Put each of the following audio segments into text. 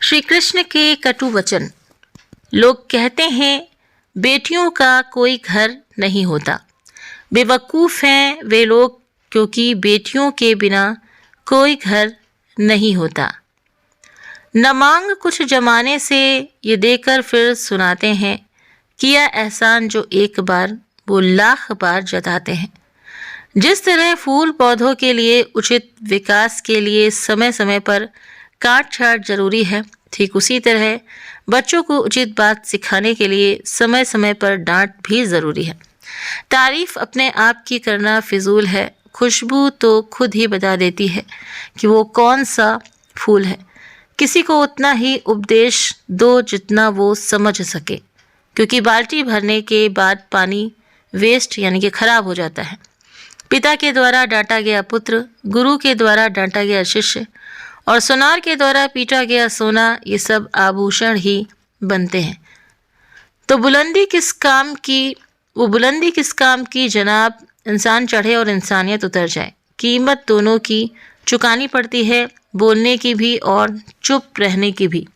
श्री कृष्ण के कटु वचन। लोग कहते हैं बेटियों का कोई घर नहीं होता। बेवकूफ़ हैं वे लोग, क्योंकि बेटियों के बिना कोई घर नहीं होता। न मांग कुछ जमाने से ये देकर फिर सुनाते हैं, किया एहसान जो एक बार वो लाख बार जताते हैं। जिस तरह फूल पौधों के लिए उचित विकास के लिए समय समय पर काट छाट जरूरी है, ठीक उसी तरह बच्चों को उचित बात सिखाने के लिए समय समय पर डांट भी ज़रूरी है। तारीफ अपने आप की करना फिजूल है। खुशबू तो खुद ही बता देती है कि वो कौन सा फूल है। किसी को उतना ही उपदेश दो जितना वो समझ सके, क्योंकि बाल्टी भरने के बाद पानी वेस्ट यानी कि खराब हो जाता है। पिता के द्वारा डांटा गया पुत्र, गुरु के द्वारा डांटा गया शिष्य और सोनार के द्वारा पीटा गया सोना, ये सब आभूषण ही बनते हैं। तो बुलंदी किस काम की जनाब इंसान चढ़े और इंसानियत उतर जाए। कीमत दोनों की चुकानी पड़ती है, बोलने की भी और चुप रहने की भी।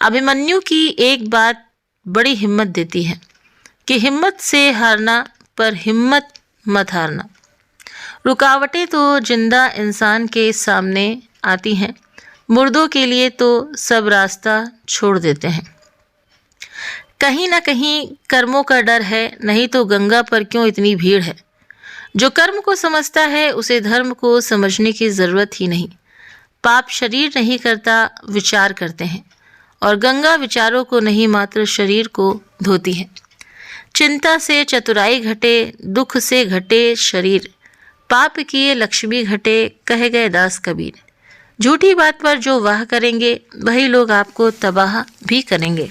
अभिमन्यु की एक बात बड़ी हिम्मत देती है कि हिम्मत से हारना, पर हिम्मत मत हारना। रुकावटें तो जिंदा इंसान के सामने आती हैं, मुर्दों के लिए तो सब रास्ता छोड़ देते हैं। कहीं ना कहीं कर्मों का डर है, नहीं तो गंगा पर क्यों इतनी भीड़ है। जो कर्म को समझता है उसे धर्म को समझने की ज़रूरत ही नहीं। पाप शरीर नहीं करता, विचार करते हैं, और गंगा विचारों को नहीं मात्र शरीर को धोती है। चिंता से चतुराई घटे, दुख से घटे शरीर, पाप किए लक्ष्मी घटे, कहे गए दास कबीर। झूठी बात पर जो वाह करेंगे वही लोग आपको तबाह भी करेंगे।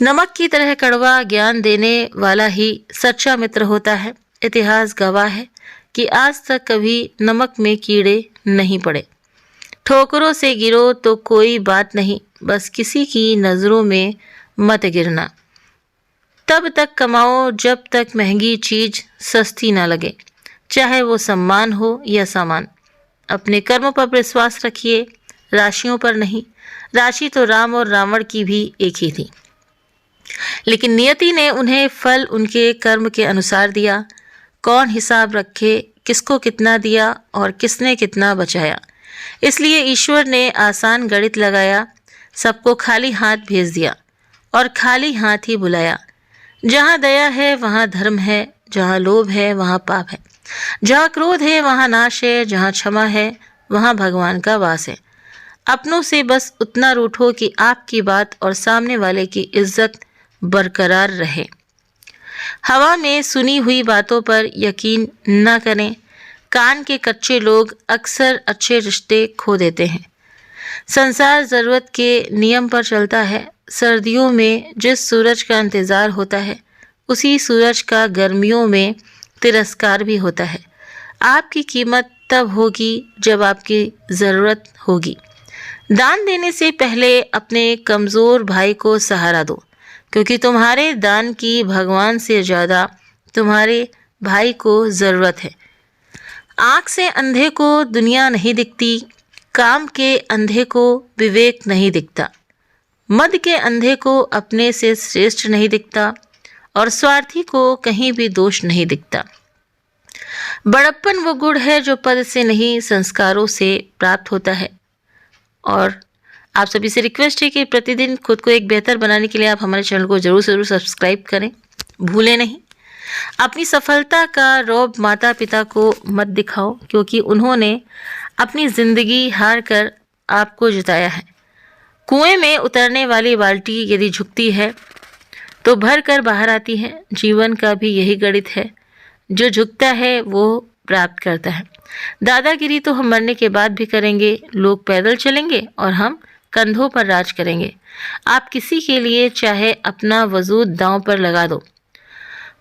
नमक की तरह कड़वा ज्ञान देने वाला ही सच्चा मित्र होता है। इतिहास गवाह है कि आज तक कभी नमक में कीड़े नहीं पड़े। ठोकरों से गिरो तो कोई बात नहीं, बस किसी की नज़रों में मत गिरना। तब तक कमाओ जब तक महंगी चीज़ सस्ती ना लगे, चाहे वो सम्मान हो या सामान। अपने कर्म पर विश्वास रखिए, राशियों पर नहीं। राशि तो राम और रावण की भी एक ही थी, लेकिन नियति ने उन्हें फल उनके कर्म के अनुसार दिया। कौन हिसाब रखे किसको कितना दिया और किसने कितना बचाया। इसलिए ईश्वर ने आसान गणित लगाया, सबको खाली हाथ भेज दिया और खाली हाथ ही बुलाया। जहाँ दया है वहाँ धर्म है, जहाँ लोभ है वहाँ पाप है, जहाँ क्रोध है वहाँ नाश है, जहाँ क्षमा है वहाँ भगवान का वास है। अपनों से बस उतना रूठो कि आपकी बात और सामने वाले की इज्जत बरकरार रहे। हवा में सुनी हुई बातों पर यकीन न करें। कान के कच्चे लोग अक्सर अच्छे रिश्ते खो देते हैं। संसार ज़रूरत के नियम पर चलता है। सर्दियों में जिस सूरज का इंतज़ार होता है, उसी सूरज का गर्मियों में तिरस्कार भी होता है। आपकी कीमत तब होगी जब आपकी ज़रूरत होगी। दान देने से पहले अपने कमज़ोर भाई को सहारा दो, क्योंकि तुम्हारे दान की भगवान से ज़्यादा तुम्हारे भाई को ज़रूरत है। आँख से अंधे को दुनिया नहीं दिखती, काम के अंधे को विवेक नहीं दिखता, मद के अंधे को अपने से श्रेष्ठ नहीं दिखता, और स्वार्थी को कहीं भी दोष नहीं दिखता। बड़प्पन वो गुण है जो पद से नहीं संस्कारों से प्राप्त होता है। और आप सभी से रिक्वेस्ट है कि प्रतिदिन खुद को एक बेहतर बनाने के लिए आप हमारे चैनल को ज़रूर सब्सक्राइब करें, भूलें नहीं। अपनी सफलता का रौब माता पिता को मत दिखाओ, क्योंकि उन्होंने अपनी ज़िंदगी हार कर आपको जिताया है। कुएं में उतरने वाली बाल्टी यदि झुकती है तो भर कर बाहर आती है। जीवन का भी यही गणित है, जो झुकता है वो प्राप्त करता है। दादागिरी तो हम मरने के बाद भी करेंगे। लोग पैदल चलेंगे और हम कंधों पर राज करेंगे। आप किसी के लिए चाहे अपना वजूद दांव पर लगा दो,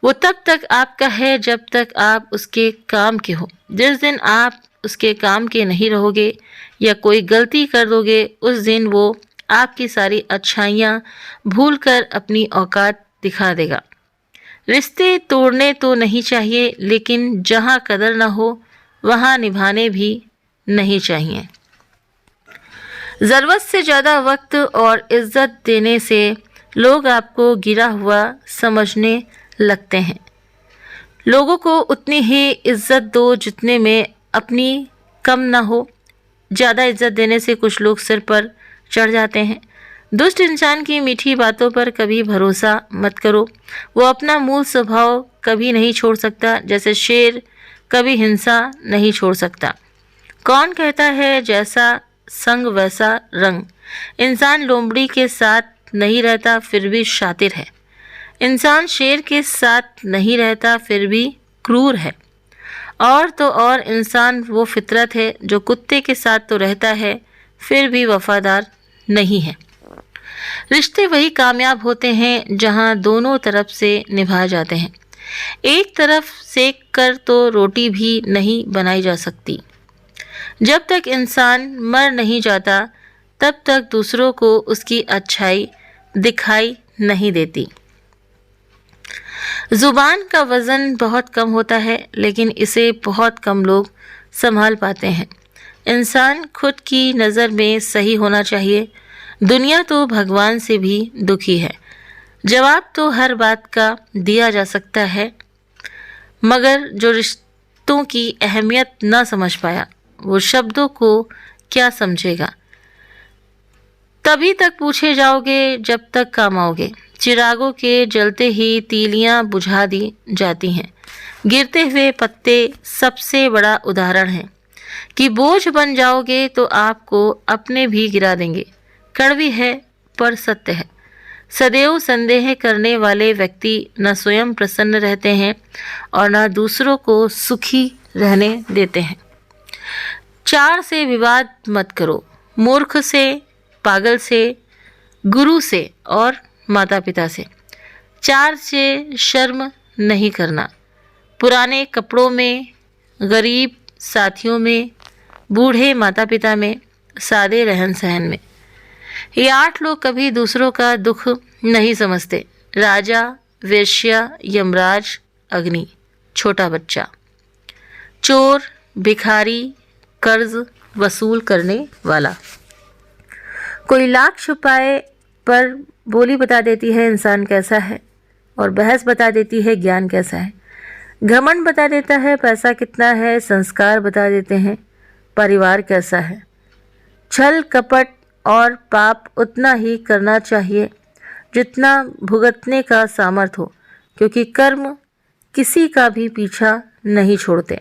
वो तब तक आपका है जब तक आप उसके काम के हो। जिस दिन आप उसके काम के नहीं रहोगे या कोई गलती कर दोगे, उस दिन वो आपकी सारी अच्छाइयाँ भूलकर अपनी औकात दिखा देगा। रिश्ते तोड़ने तो नहीं चाहिए, लेकिन जहाँ कदर ना हो वहाँ निभाने भी नहीं चाहिए। ज़रूरत से ज़्यादा वक्त और इज़्ज़त देने से लोग आपको गिरा हुआ समझने लगते हैं। लोगों को उतनी ही इज़्ज़त दो जितने में अपनी कम ना हो। ज़्यादा इज़्ज़त देने से कुछ लोग सिर पर चढ़ जाते हैं। दुष्ट इंसान की मीठी बातों पर कभी भरोसा मत करो। वो अपना मूल स्वभाव कभी नहीं छोड़ सकता, जैसे शेर कभी हिंसा नहीं छोड़ सकता। कौन कहता है जैसा संग वैसा रंग। इंसान लोमड़ी के साथ नहीं रहता फिर भी शातिर है। इंसान शेर के साथ नहीं रहता फिर भी क्रूर है। और तो और इंसान वो फितरत है जो कुत्ते के साथ तो रहता है फिर भी वफादार नहीं है। रिश्ते वही कामयाब होते हैं जहां दोनों तरफ से निभाए जाते हैं। एक तरफ सेक कर तो रोटी भी नहीं बनाई जा सकती। जब तक इंसान मर नहीं जाता तब तक दूसरों को उसकी अच्छाई दिखाई नहीं देती। ज़ुबान का वज़न बहुत कम होता है लेकिन इसे बहुत कम लोग संभाल पाते हैं। इंसान खुद की नज़र में सही होना चाहिए। दुनिया तो भगवान से भी दुखी है। जवाब तो हर बात का दिया जा सकता है, मगर जो रिश्तों की अहमियत न समझ पाया वो शब्दों को क्या समझेगा। तभी तक पूछे जाओगे जब तक काम आओगे। चिरागों के जलते ही तीलियां बुझा दी जाती हैं। गिरते हुए पत्ते सबसे बड़ा उदाहरण है कि बोझ बन जाओगे तो आपको अपने भी गिरा देंगे। कड़वी है पर सत्य है। सदैव संदेह करने वाले व्यक्ति न स्वयं प्रसन्न रहते हैं और न दूसरों को सुखी रहने देते हैं। चार से विवाद मत करो। मूर्ख से, पागल से, गुरु से और माता पिता से। चार से शर्म नहीं करना। पुराने कपड़ों में, गरीब साथियों में, बूढ़े माता पिता में, सादे रहन सहन में। ये 8 लोग कभी दूसरों का दुख नहीं समझते। राजा, वेश्या, यमराज, अग्नि, छोटा बच्चा, चोर, भिखारी, कर्ज वसूल करने वाला। कोई लाख छुपाए पर बोली बता देती है इंसान कैसा है, और बहस बता देती है ज्ञान कैसा है। घमंड बता देता है पैसा कितना है, संस्कार बता देते हैं परिवार कैसा है। छल कपट और पाप उतना ही करना चाहिए जितना भुगतने का सामर्थ्य हो, क्योंकि कर्म किसी का भी पीछा नहीं छोड़ते।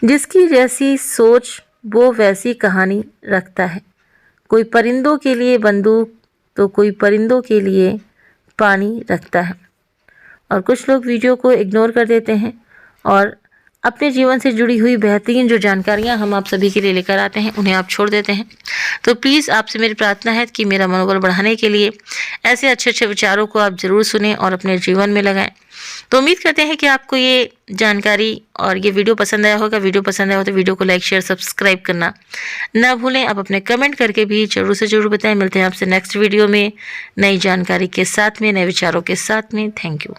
जिसकी जैसी सोच वो वैसी कहानी रखता है। कोई परिंदों के लिए बंदूक तो कोई परिंदों के लिए पानी रखता है। और कुछ लोग वीडियो को इग्नोर कर देते हैं और अपने जीवन से जुड़ी हुई बेहतरीन जो जानकारियां हम आप सभी के लिए लेकर आते हैं उन्हें आप छोड़ देते हैं। तो प्लीज़ आपसे मेरी प्रार्थना है कि मेरा मनोबल बढ़ाने के लिए ऐसे अच्छे अच्छे विचारों को आप ज़रूर सुनें और अपने जीवन में लगाएं। तो उम्मीद करते हैं कि आपको ये जानकारी और ये वीडियो पसंद आया होगा। वीडियो पसंद आया हो तो वीडियो को लाइक, शेयर, सब्सक्राइब करना ना भूलें। आप अपने कमेंट करके भी ज़रूर से ज़रूर बताएं। मिलते हैं आपसे नेक्स्ट वीडियो में नई जानकारी के साथ में, नए विचारों के साथ में। Thank you.